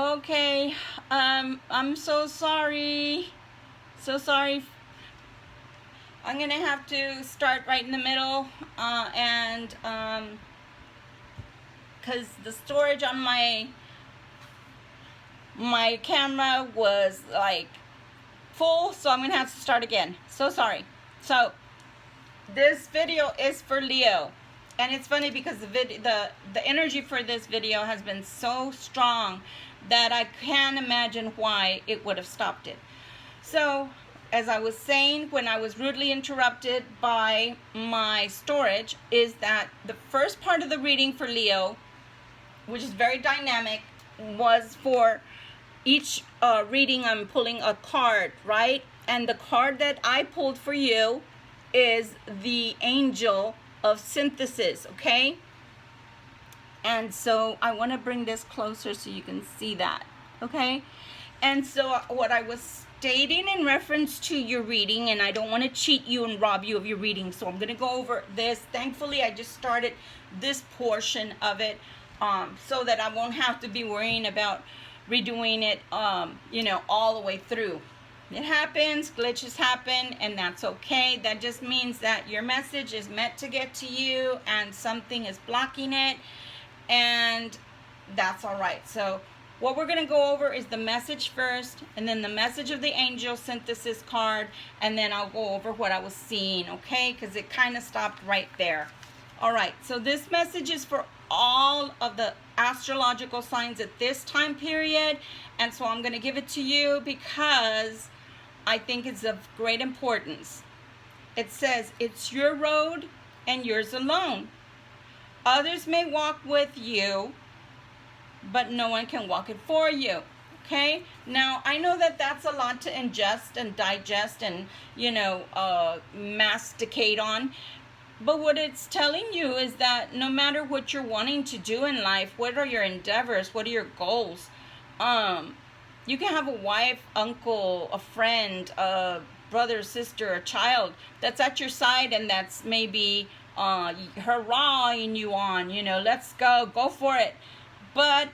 Okay, I'm so sorry. So sorry. I'm gonna have to start right in the middle, and because the storage on my camera was like full, so I'm gonna have to start again. So sorry. So this video is for Leo, and it's funny because the energy for this video has been so strong that I can't imagine why it would have stopped it. So as I was saying when I was rudely interrupted by my storage, is that the first part of the reading for Leo, which is very dynamic, was for each reading I'm pulling a card, right? And the card that I pulled for you is the Angel of Synthesis, okay? And so I want to bring this closer so you can see that, okay? And so what I was stating in reference to your reading, and I don't want to cheat you and rob you of your reading, so I'm going to go over this. Thankfully, I just started this portion of it so that I won't have to be worrying about redoing it, all the way through. It happens, glitches happen, and that's okay. That just means that your message is meant to get to you and something is blocking it, and that's all right. So what we're going to go over is the message first, and then the message of the Angel Synthesis card, and then I'll go over what I was seeing, okay? Because it kind of stopped right there. All right, so this message is for all of the astrological signs at this time period, and so I'm going to give it to you because I think it's of great importance. It says, it's your road and yours alone. Others may walk with you, but no one can walk it for you. Okay? Now, I know that that's a lot to ingest and digest and, masticate on. But what it's telling you is that no matter what you're wanting to do in life, what are your endeavors, what are your goals, you can have a wife, uncle, a friend, a brother, sister, a child that's at your side and that's maybe hurrahing you on, let's go for it. But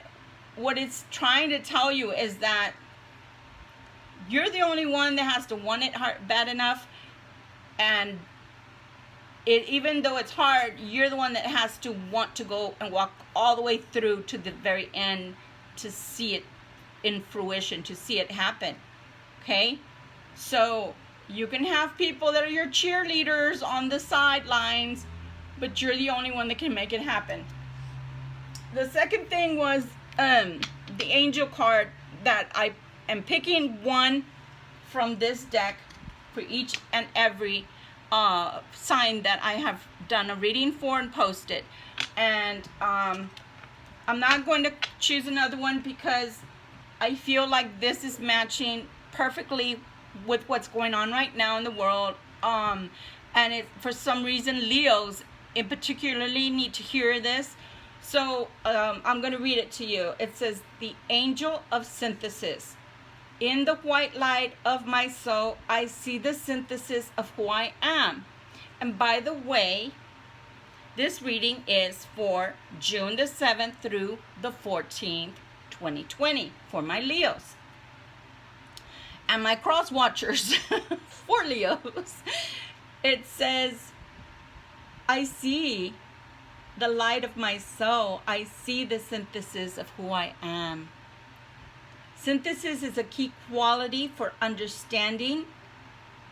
what it's trying to tell you is that you're the only one that has to want it bad enough, and even though it's hard, you're the one that has to want to go and walk all the way through to the very end to see it in fruition, to see it happen. Okay? So you can have people that are your cheerleaders on the sidelines, but you're the only one that can make it happen. The second thing was the Angel card, that I am picking one from this deck for each and every sign that I have done a reading for and posted. And I'm not going to choose another one because I feel like this is matching perfectly with what's going on right now in the world. And for some reason, Leos in particularly need to hear this. So I'm going to read it to you. It says, the Angel of Synthesis. In the white light of my soul, I see the synthesis of who I am. And by the way, this reading is for June the 7th through the 14th, 2020, for my Leos. And my cross watchers for Leos. It says, I see the light of my soul. I see the synthesis of who I am. Synthesis is a key quality for understanding,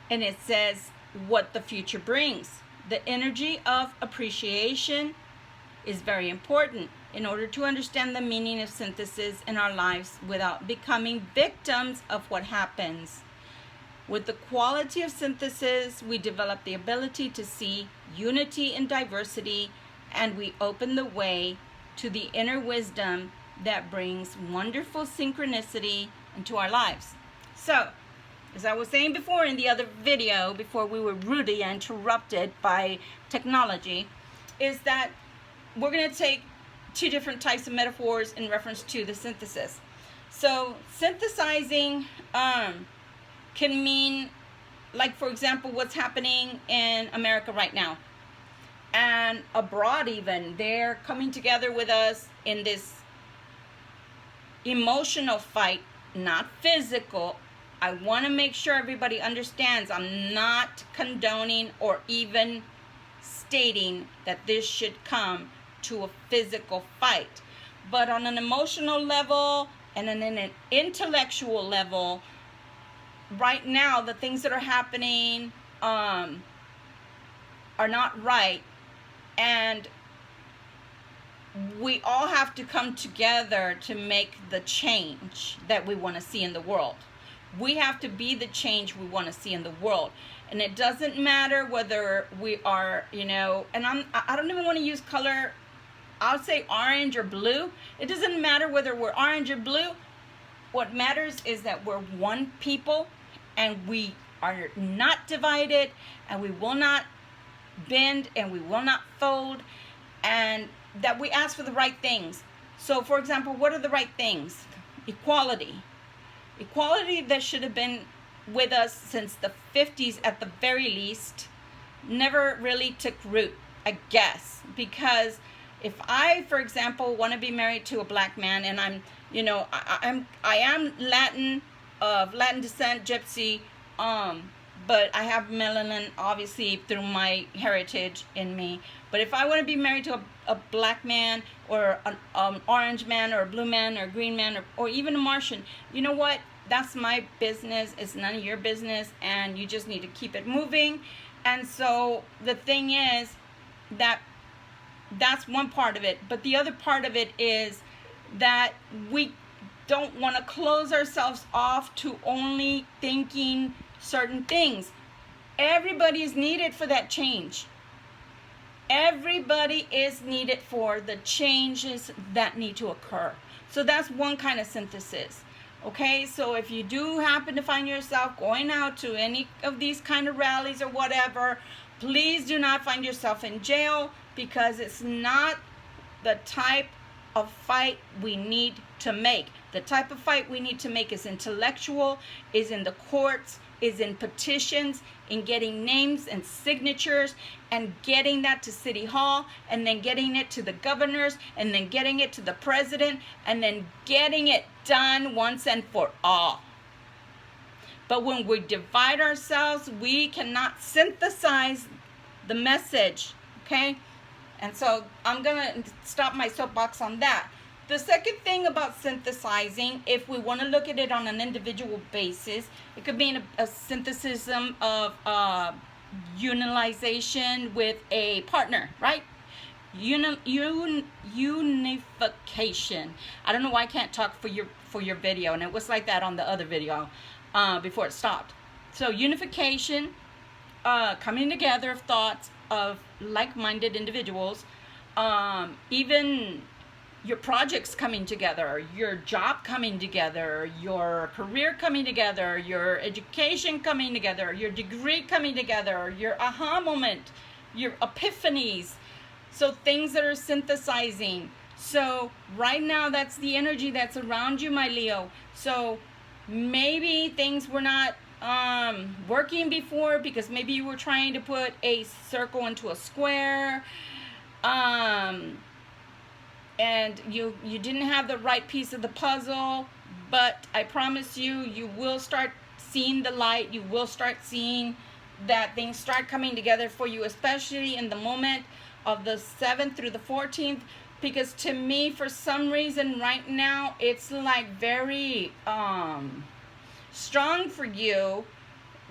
and it says what the future brings. The energy of appreciation is very important in order to understand the meaning of synthesis in our lives without becoming victims of what happens. With the quality of synthesis, we develop the ability to see unity in diversity, and we open the way to the inner wisdom that brings wonderful synchronicity into our lives. So, as I was saying before in the other video, before we were rudely interrupted by technology, is that we're going to take two different types of metaphors in reference to the synthesis. So, synthesizing can mean, like, for example, what's happening in America right now. And abroad even, they're coming together with us in this emotional fight, not physical. I want to make sure everybody understands I'm not condoning or even stating that this should come to a physical fight. But on an emotional level and on an intellectual level, right now, the things that are happening are not right. And we all have to come together to make the change that we want to see in the world. We have to be the change we want to see in the world. And it doesn't matter whether we are, and I don't even want to use color. I'll say orange or blue. It doesn't matter whether we're orange or blue. What matters is that we're one people and we are not divided, and we will not bend and we will not fold, and that we ask for the right things. So, for example, what are the right things? Equality. Equality that should have been with us since the 50s at the very least, never really took root, I guess. Because if I, for example, want to be married to a black man, and I am Latin, of Latin descent, gypsy, but I have melanin, obviously, through my heritage in me. But if I want to be married to a black man, or an orange man, or a blue man, or a green man, or even a Martian, you know what? That's my business. It's none of your business, and you just need to keep it moving. And so the thing is that that's one part of it. But the other part of it is that we don't want to close ourselves off to only thinking certain things. Everybody is needed for that change. Everybody is needed for the changes that need to occur. So that's one kind of synthesis. Okay, so if you do happen to find yourself going out to any of these kind of rallies or whatever, please do not find yourself in jail, because it's not the type of fight we need to make. The type of fight we need to make is intellectual, is in the courts, is in petitions, in getting names and signatures, and getting that to City Hall, and then getting it to the governors, and then getting it to the president, and then getting it done once and for all. But when we divide ourselves, we cannot synthesize the message, okay? And so I'm going to stop my soapbox on that. The second thing about synthesizing, if we want to look at it on an individual basis, it could mean a synthesis of unionization with a partner, right? Unification. I don't know why I can't talk for your video, and it was like that on the other video before it stopped. So unification, coming together of thoughts of like-minded individuals, even your projects coming together, your job coming together, your career coming together, your education coming together, your degree coming together, your aha moment, your epiphanies. So things that are synthesizing. So right now, that's the energy that's around you, my Leo. So maybe things were not working before, because maybe you were trying to put a circle into a square, and you didn't have the right piece of the puzzle. But I promise you, you will start seeing the light. You will start seeing that things start coming together for you, especially in the moment of the 7th through the 14th. Because to me, for some reason right now, it's like very strong for you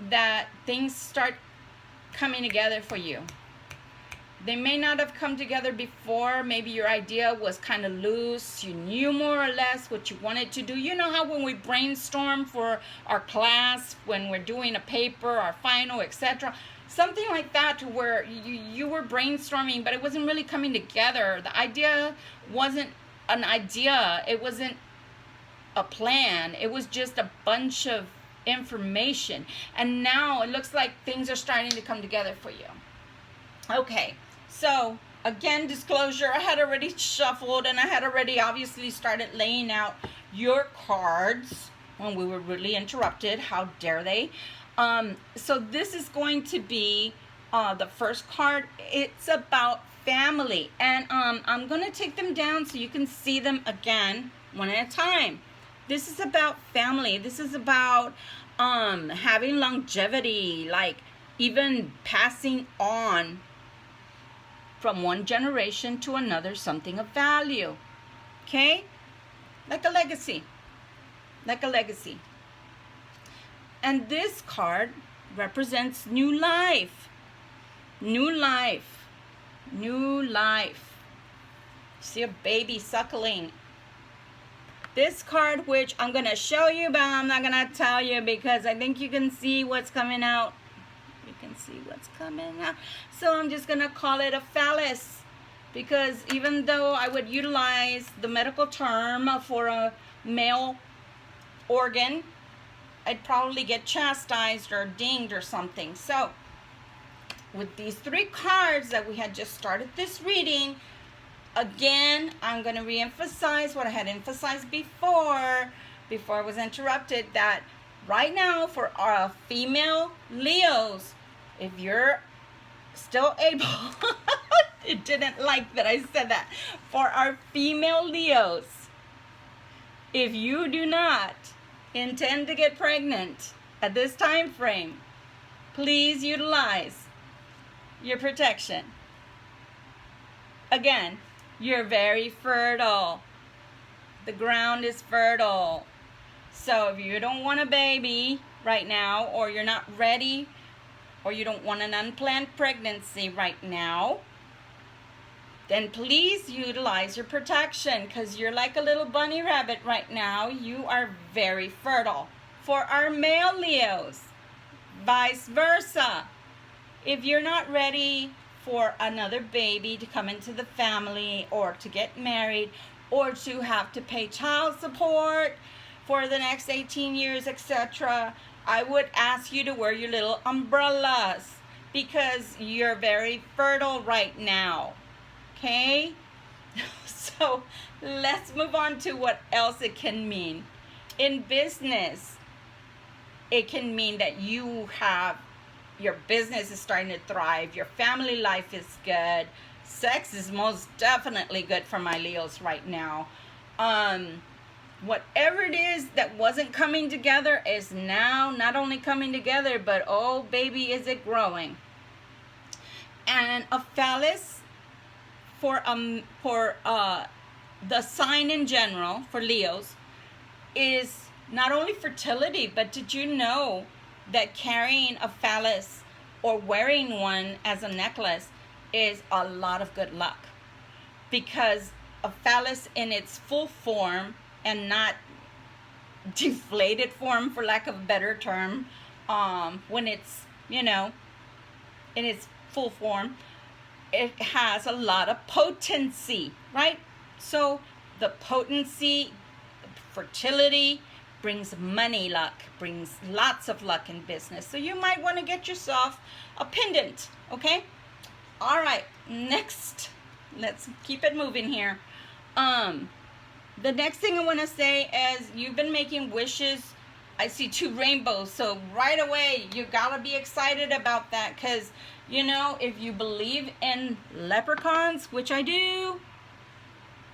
that things start coming together for you. They may not have come together before. Maybe your idea was kind of loose. You knew more or less what you wanted to do. You know how when we brainstorm for our class, when we're doing a paper, our final, etc., something like that, to where you were brainstorming, but it wasn't really coming together. The idea wasn't an idea. It wasn't a plan. It was just a bunch of information. And now it looks like things are starting to come together for you. Okay, so again, disclosure, I had already shuffled, and I had already obviously started laying out your cards when we were rudely interrupted. How dare they? So this is going to be the first card. It's about family. And I'm going to take them down so you can see them again one at a time. This is about family. This is about having longevity, like even passing on from one generation to another something of value. Okay? Like a legacy. Like a legacy. And this card represents new life. New life. New life. See a baby suckling. This card, which I'm going to show you, but I'm not going to tell you because I think you can see what's coming out. You can see what's coming out. So I'm just going to call it a phallus, because even though I would utilize the medical term for a male organ, I'd probably get chastised or dinged or something. So with these 3 cards that we had just started this reading, again, I'm going to reemphasize what I had emphasized before I was interrupted, that right now for our female Leos, if you're still able, it didn't like that I said that, for our female Leos, if you do not intend to get pregnant at this time frame, please utilize your protection. Again, you're very fertile. The ground is fertile. So if you don't want a baby right now, or you're not ready, or you don't want an unplanned pregnancy right now, then please utilize your protection, because you're like a little bunny rabbit right now. You are very fertile. For our male Leos, vice versa. If you're not ready for another baby to come into the family, or to get married, or to have to pay child support for the next 18 years, etc., I would ask you to wear your little umbrellas, because you're very fertile right now. Okay? So let's move on to what else it can mean. In business, it can mean that your business is starting to thrive, your family life is good, sex is most definitely good for my Leos right now. Whatever it is that wasn't coming together is now not only coming together, but oh baby, is it growing. And a phallus for the sign in general, for Leos, is not only fertility, but did you know that carrying a phallus or wearing one as a necklace is a lot of good luck? Because a phallus in its full form, and not deflated form, for lack of a better term, when it's, in its full form, it has a lot of potency, right? So the potency, fertility, brings money luck, brings lots of luck in business. So you might want to get yourself a pendant, okay? All right, next, let's keep it moving here. The next thing I want to say is you've been making wishes. I see 2 rainbows, so right away you gotta be excited about that, because if you believe in leprechauns, which I do,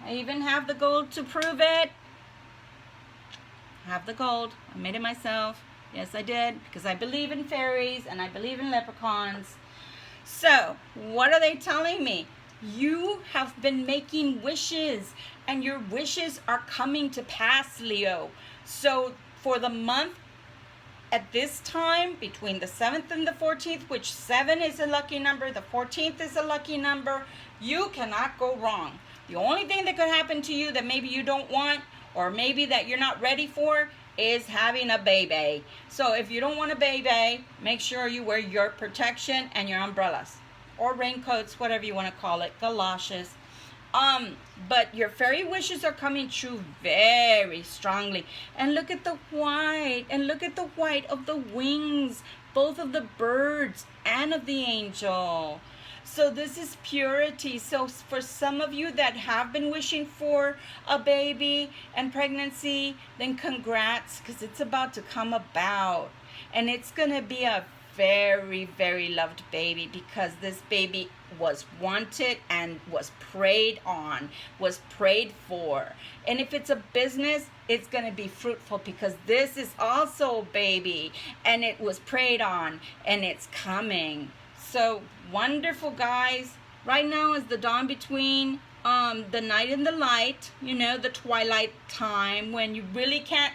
I even have the gold to prove it. I have the gold. I made it myself. Yes, I did, because I believe in fairies and I believe in leprechauns. So, what are they telling me? You have been making wishes, and your wishes are coming to pass, Leo. So, for the month, at this time, between the 7th and the 14th, which 7 is a lucky number, the 14th is a lucky number, you cannot go wrong. The only thing that could happen to you that maybe you don't want, or maybe that you're not ready for, is having a baby. So if you don't want a baby, make sure you wear your protection and your umbrellas, or raincoats, whatever you want to call it, galoshes. But your fairy wishes are coming true very strongly. And look at the white, and look at the white of the wings, both of the birds and of the angel. So this is purity. So for some of you that have been wishing for a baby and pregnancy, then congrats, because it's about to come about. And it's going to be a very, very loved baby, because this baby was wanted and was prayed on, was prayed for. And if it's a business, it's going to be fruitful, because this is also a baby and it was prayed on and it's coming. So wonderful, guys. Right now is the dawn between the night and the light, you know, the twilight time, when you really can't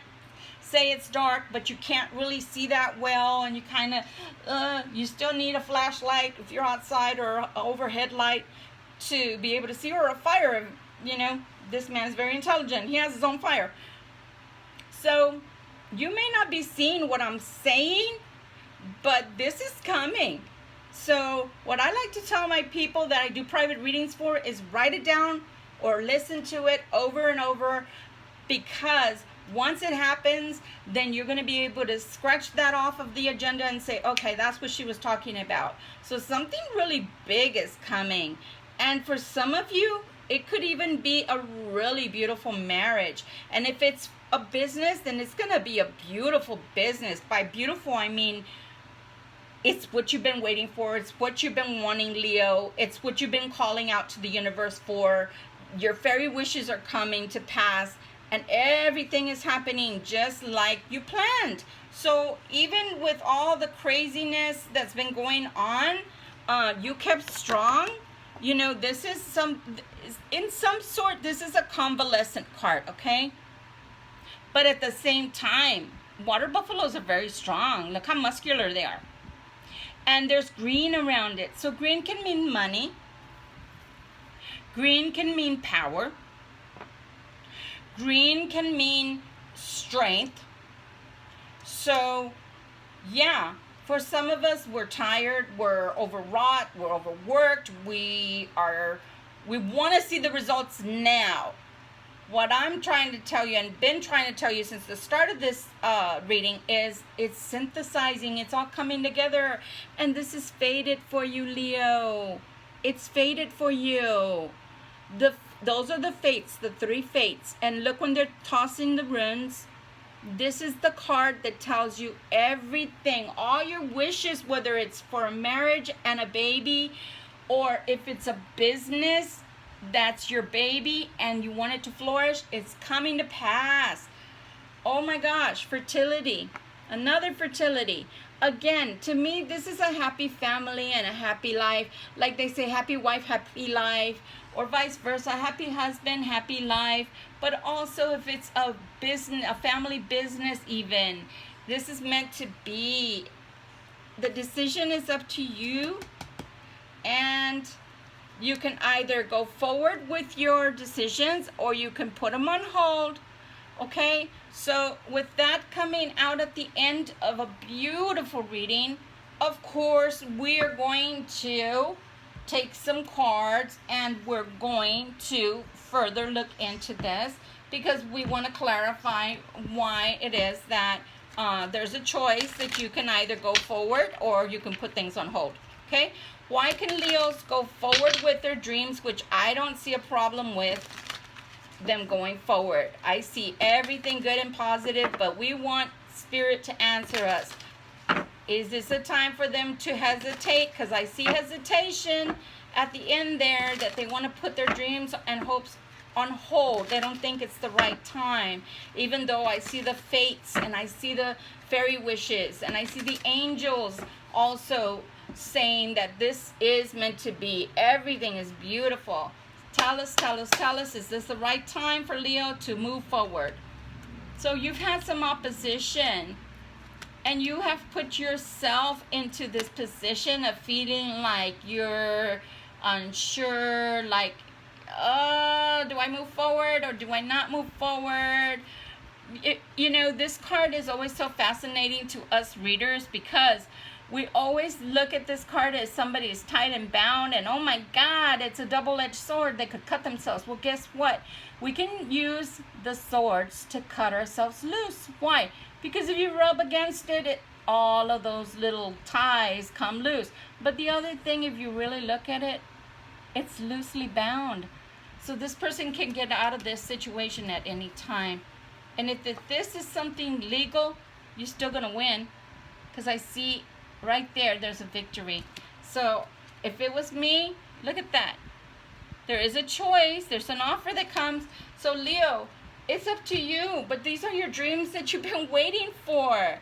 say it's dark, but you can't really see that well, and you kind of, you still need a flashlight if you're outside, or an overhead light to be able to see, or a fire. You know, this man's very intelligent. He has his own fire. So you may not be seeing what I'm saying, but this is coming. So what I like to tell my people that I do private readings for is write it down or listen to it over and over, because once it happens, then you're going to be able to scratch that off of the agenda and say, okay, that's what she was talking about. So something really big is coming. And for some of you, it could even be a really beautiful marriage. And if it's a business, then it's going to be a beautiful business. By beautiful, I mean, it's what you've been waiting for. It's what you've been wanting, Leo. It's what you've been calling out to the universe for. Your fairy wishes are coming to pass. And everything is happening just like you planned. So even with all the craziness that's been going on, you kept strong. You know, this is in some sort, this is a convalescent card, okay? But at the same time, water buffaloes are very strong. Look how muscular they are. And there's green around it. So green can mean money. Green can mean power. Green can mean strength. So, yeah, for some of us, we're tired, we're overwrought, we're overworked, we want to see the results now. What I'm trying to tell you, and been trying to tell you since the start of this reading, is it's synthesizing, it's all coming together, and this is fated for you, Leo. It's fated for you. Those are the fates, the three fates. And look, when they're tossing the runes, this is the card that tells you everything, all your wishes, whether it's for a marriage and a baby, or if it's a business that's your baby and you want it to flourish, it's coming to pass. Oh my gosh, fertility, another fertility. Again, to me, this is a happy family and a happy life. Like they say, happy wife, happy life, or vice versa, happy husband, happy life. But also if it's a business, a family business even, this is meant to be. The decision is up to you, and you can either go forward with your decisions or you can put them on hold. Okay, so with that coming out at the end of a beautiful reading, of course, we're going to take some cards and we're going to further look into this, because we want to clarify why it is that there's a choice that you can either go forward or you can put things on hold. Okay, why can Leos go forward with their dreams, which I don't see a problem with them going forward. I see everything good and positive, but we want Spirit to answer us. Is this a time for them to hesitate? Because I see hesitation at the end there, that they want to put their dreams and hopes on hold. They don't think it's the right time, even though I see the fates and I see the fairy wishes and I see the angels also saying that this is meant to be. Everything is beautiful. Tell us, tell us, tell us, is this the right time for Leo to move forward? So you've had some opposition, and you have put yourself into this position of feeling like you're unsure, like, do I move forward or do I not move forward? You know, this card is always so fascinating to us readers, because we always look at this card as somebody is tied and bound, and oh my God, it's a double-edged sword. They could cut themselves. Well, guess what? We can use the swords to cut ourselves loose. Why? Because if you rub against it, all of those little ties come loose. But the other thing, if you really look at it, it's loosely bound. So this person can get out of this situation at any time. And if this is something legal, you're still going to win. Because I see Right there, there's a victory. So if it was me, look at that. There is a choice. There's an offer that comes. So Leo, it's up to you. But these are your dreams that you've been waiting for.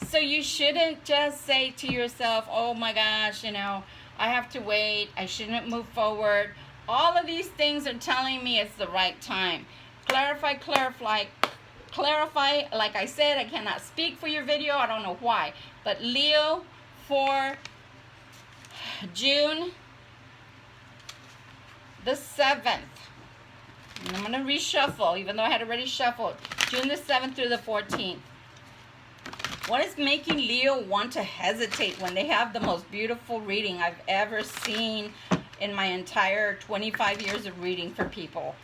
So you shouldn't just say to yourself, oh my gosh, I have to wait. I shouldn't move forward. All of these things are telling me it's the right time. Clarify. Like I said, I cannot speak for your video. I don't know why. But Leo, for June the 7th. And I'm going to reshuffle, even though I had already shuffled. June the 7th through the 14th. What is making Leo want to hesitate when they have the most beautiful reading I've ever seen in my entire 25 years of reading for people?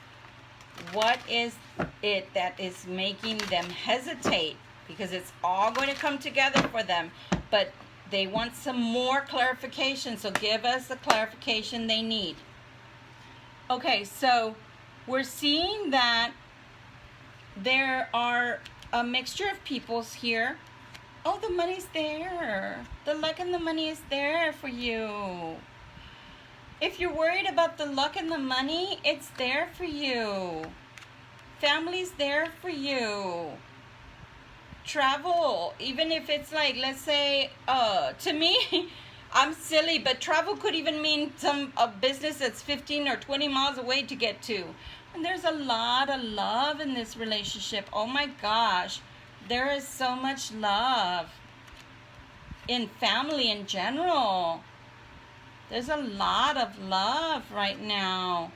What is it that is making them hesitate? Because it's all going to come together for them. But they want some more clarification. So give us the clarification they need. Okay, so we're seeing that there are a mixture of peoples here. Oh, the money's there. The luck and the money is there for you. If you're worried about the luck and the money, it's there for you. Family's there for you. Travel, even if it's like, let's say, to me, I'm silly, but travel could even mean a business that's 15 or 20 miles away to get to. And there's a lot of love in this relationship. Oh my gosh, there is so much love in family in general. There's a lot of love right now.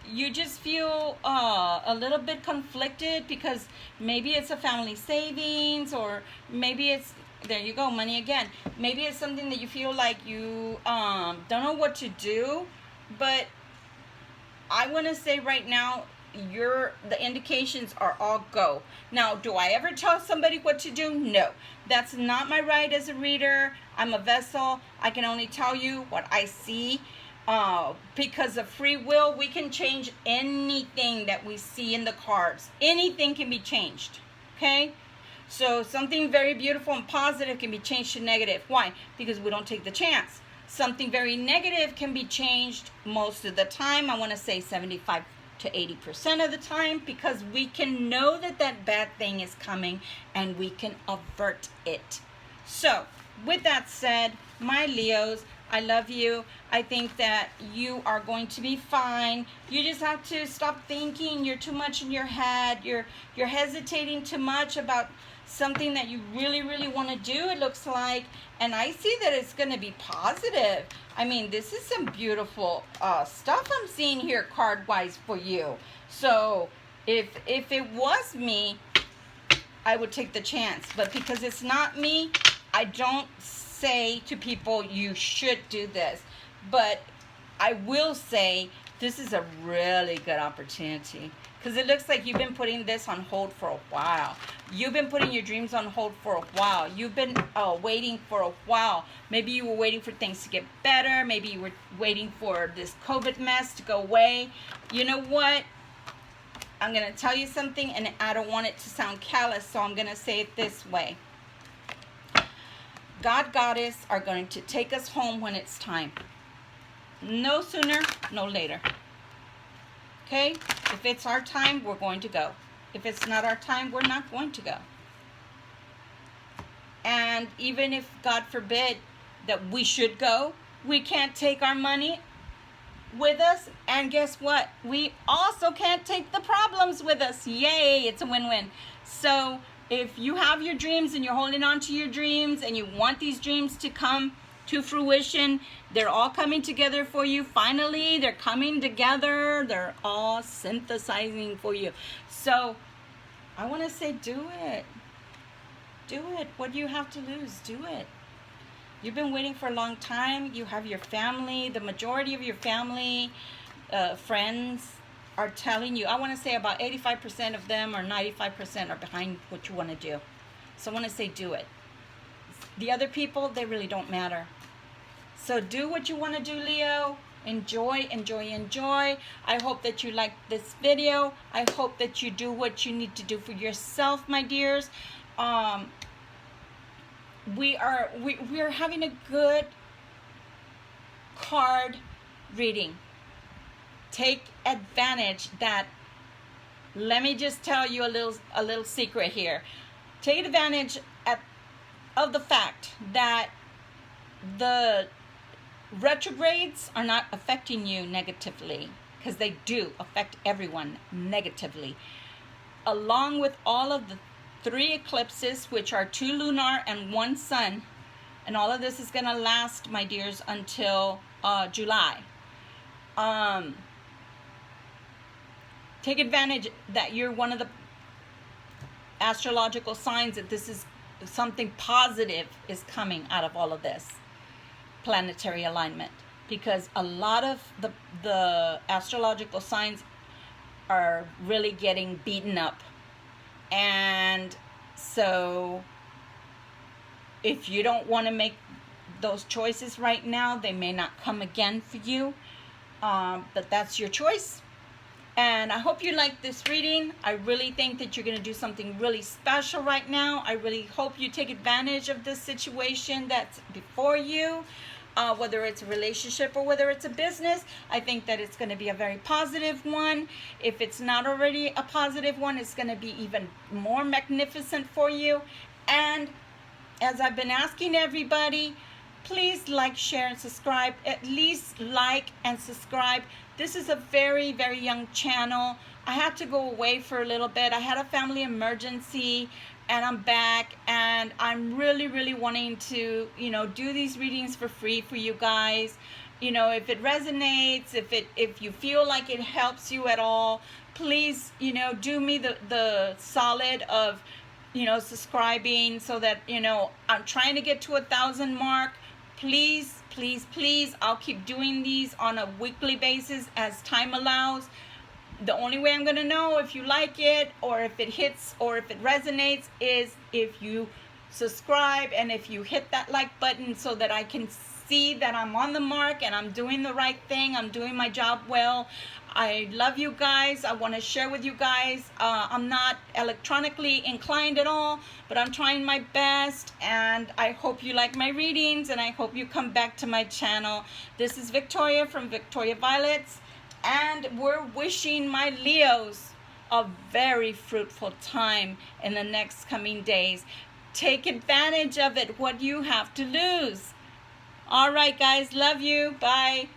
You just feel a little bit conflicted because maybe it's a family savings, or maybe it's, there you go, money again. Maybe it's something that you feel like you don't know what to do. But I want to say right now, the indications are all go. Now, do I ever tell somebody what to do? No. That's not my right as a reader. I'm a vessel. I can only tell you what I see. Because of free will, we can change anything that we see in the cards. Anything can be changed. Okay? So something very beautiful and positive can be changed to negative. Why? Because we don't take the chance. Something very negative can be changed most of the time. I want to say 75 to 80% of the time, because we can know that that bad thing is coming and we can avert it. So with that said, my Leos, I love you. I think that you are going to be fine. You just have to stop thinking you're too much in your head. You're hesitating too much about something that you really want to do, it looks like. And I see that it's going to be positive. I mean, this is some beautiful stuff I'm seeing here card-wise for you. So if it was me, I would take the chance. But because it's not me, I don't say to people, you should do this. But I will say, this is a really good opportunity. Because it looks like you've been putting this on hold for a while. You've been putting your dreams on hold for a while. You've been waiting for a while. Maybe you were waiting for things to get better. Maybe you were waiting for this COVID mess to go away. You know what? I'm going to tell you something, and I don't want it to sound callous, so I'm going to say it this way. God, Goddess are going to take us home when it's time. No sooner, no later. Okay? If it's our time, we're going to go. If it's not our time, we're not going to go. And even if, God forbid, that we should go, we can't take our money with us. And guess what? We also can't take the problems with us. Yay! It's a win-win. So if you have your dreams and you're holding on to your dreams and you want these dreams to come to fruition, they're all coming together for you. Finally, they're coming together. They're all synthesizing for you. So I want to say, do it. Do it. What do you have to lose? Do it. You've been waiting for a long time. You have your family. The majority of your family, friends are telling you. I want to say about 85% of them or 95% are behind what you want to do. So I want to say, do it. The other people, they really don't matter. So do what you want to do, Leo. Enjoy, enjoy, enjoy. I hope that you like this video. I hope that you do what you need to do for yourself, my dears. we're having a good card reading. Take advantage that. Let me just tell you a little secret here. Take advantage of the fact that the retrogrades are not affecting you negatively, because they do affect everyone negatively. Along with all of the 3 eclipses, which are 2 lunar and 1 sun, and all of this is going to last, my dears, until July. Take advantage that you're one of the astrological signs that this is something positive is coming out of all of this planetary alignment, because a lot of the astrological signs are really getting beaten up. And so if you don't want to make those choices right now, they may not come again for you, but that's your choice. And I hope you like this reading. I really think that you're going to do something really special right now. I really hope you take advantage of this situation that's before you, whether it's a relationship or whether it's a business. I think that it's going to be a very positive one. If it's not already a positive one, it's going to be even more magnificent for you. And as I've been asking everybody, please like, share, and subscribe. At least like and subscribe. This is a very, very young channel. I had to go away for a little bit. I had a family emergency, and I'm back, and I'm really, really wanting to, do these readings for free for you guys. If it resonates, if you feel like it helps you at all, please, do me the solid of, subscribing, so that, I'm trying to get to 1,000 mark. Please, please, please, I'll keep doing these on a weekly basis as time allows. The only way I'm going to know if you like it, or if it hits, or if it resonates, is if you subscribe and if you hit that like button, so that I can see that I'm on the mark and I'm doing the right thing. I'm doing my job well. I love you guys. I want to share with you guys. I'm not electronically inclined at all, but I'm trying my best, and I hope you like my readings, and I hope you come back to my channel. This is Victoria from Victoria Violets, and we're wishing my Leos a very fruitful time in the next coming days. Take advantage of it. What do you have to lose? All right, guys. Love you. Bye.